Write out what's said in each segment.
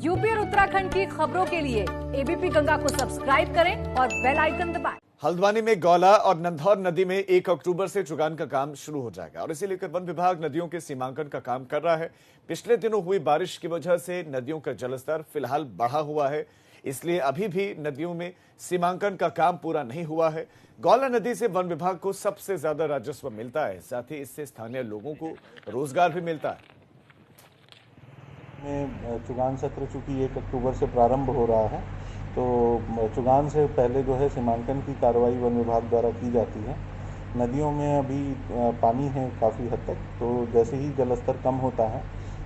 UP और उत्तराखंड की खबरों के लिए एबीपी गंगा को सब्सक्राइब करें और बेल आइकन दबाएं। हल्द्वानी में गौला और नंधौर नदी में 1 अक्टूबर से चुगान का काम शुरू हो जाएगा और इसे लेकर वन विभाग नदियों के सीमांकन का काम कर रहा है। पिछले दिनों हुई बारिश की वजह से नदियों का जलस्तर फिलहाल बढ़ा हुआ है, इसलिए अभी भी नदियों में सीमांकन का काम पूरा नहीं हुआ है। गौला नदी से वन विभाग को सबसे ज्यादा राजस्व मिलता है, साथ ही इससे स्थानीय लोगों को रोजगार भी मिलता है। चुगान सत्र चूंकि 1 अक्टूबर से प्रारंभ हो रहा है, तो चुगान से पहले जो है सीमांकन की कार्रवाई वन विभाग द्वारा की जाती है। नदियों में अभी पानी है काफ़ी हद तक, तो जैसे ही जलस्तर कम होता है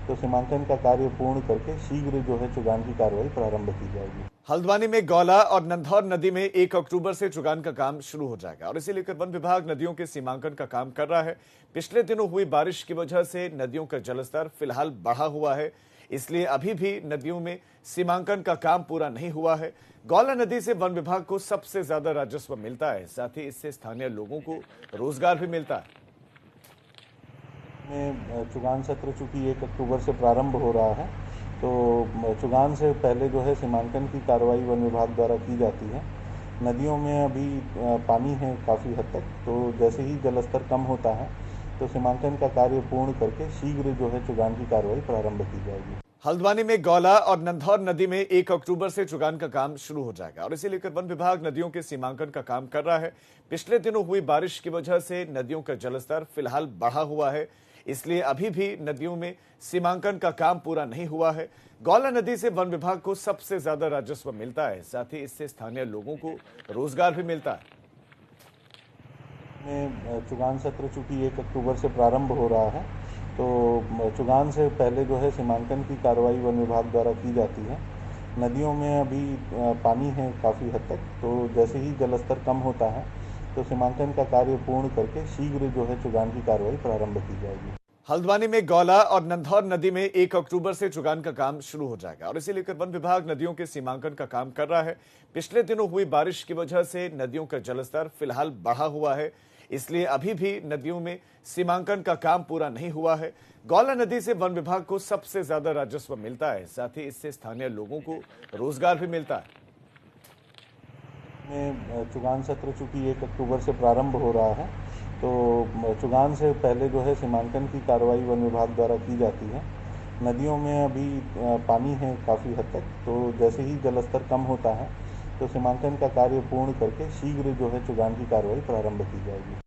तो सीमांकन का कार्य पूर्ण करके शीघ्र जो है चुगान की कार्रवाई प्रारंभ की जाएगी। हल्द्वानी में गौला और नंधौर नदी में 1 अक्टूबर से चुगान का काम शुरू हो जाएगा और इसे लेकर वन विभाग नदियों के सीमांकन का काम कर रहा है। पिछले दिनों हुई बारिश की वजह से नदियों का जलस्तर फिलहाल बढ़ा हुआ है, इसलिए अभी भी नदियों में सीमांकन का काम पूरा नहीं हुआ है। गौला नदी से वन विभाग को सबसे ज्यादा राजस्व मिलता है, साथ ही इससे स्थानीय लोगों को रोजगार भी मिलता है। चुगान सत्र चूंकि 1 अक्टूबर से प्रारंभ हो रहा है, तो चुगान से पहले जो है सीमांकन की कार्रवाई वन विभाग द्वारा की जाती है। नदियों में अभी पानी है काफ़ी हद तक, तो जैसे ही जलस्तर कम होता है तो सीमांकन का कार्य पूर्ण करके शीघ्र जो है चुगान की कार्रवाई प्रारंभ की जाएगी। हल्द्वानी में गौला और नंधौर नदी में 1 अक्टूबर से चुगान का काम शुरू हो जाएगा और इसे लेकर वन विभाग नदियों के सीमांकन का काम कर रहा है। पिछले दिनों हुई बारिश की वजह से नदियों का जलस्तर फिलहाल बढ़ा हुआ है, इसलिए अभी भी नदियों में सीमांकन का काम पूरा नहीं हुआ है। गौला नदी से वन विभाग को सबसे ज्यादा राजस्व मिलता है, साथ ही इससे स्थानीय लोगों को रोजगार भी मिलता है। चुगान सत्र चूंकि 1 अक्टूबर से प्रारंभ हो रहा है, तो चुगान से पहले जो है सीमांकन की कार्रवाई वन विभाग द्वारा की जाती है। नदियों में अभी पानी है काफ़ी हद तक, तो जैसे ही जलस्तर कम होता है तो सीमांकन का कार्य पूर्ण करके शीघ्र जो है चुगान की कार्रवाई प्रारंभ की जाएगी। हल्द्वानी में गौला और नंधौर नदी में 1 अक्टूबर से चुगान का काम शुरू हो जाएगा और इसे लेकर वन विभाग नदियों के सीमांकन का काम कर रहा है। पिछले दिनों हुई बारिश की वजह से नदियों का जलस्तर फिलहाल बढ़ा हुआ है, इसलिए अभी भी नदियों में सीमांकन का काम पूरा नहीं हुआ है। गौला नदी से वन विभाग को सबसे ज्यादा राजस्व मिलता है, साथ ही इससे स्थानीय लोगों को रोजगार भी मिलता है। चुगान सत्र चूंकि 1 अक्टूबर से प्रारंभ हो रहा है, तो चुगान से पहले जो है सीमांकन की कार्रवाई वन विभाग द्वारा की जाती है। नदियों में अभी पानी है काफ़ी हद तक, तो जैसे ही जलस्तर कम होता है तो सीमांकन का कार्य पूर्ण करके शीघ्र जो है चुगान की कार्रवाई प्रारंभ की जाएगी।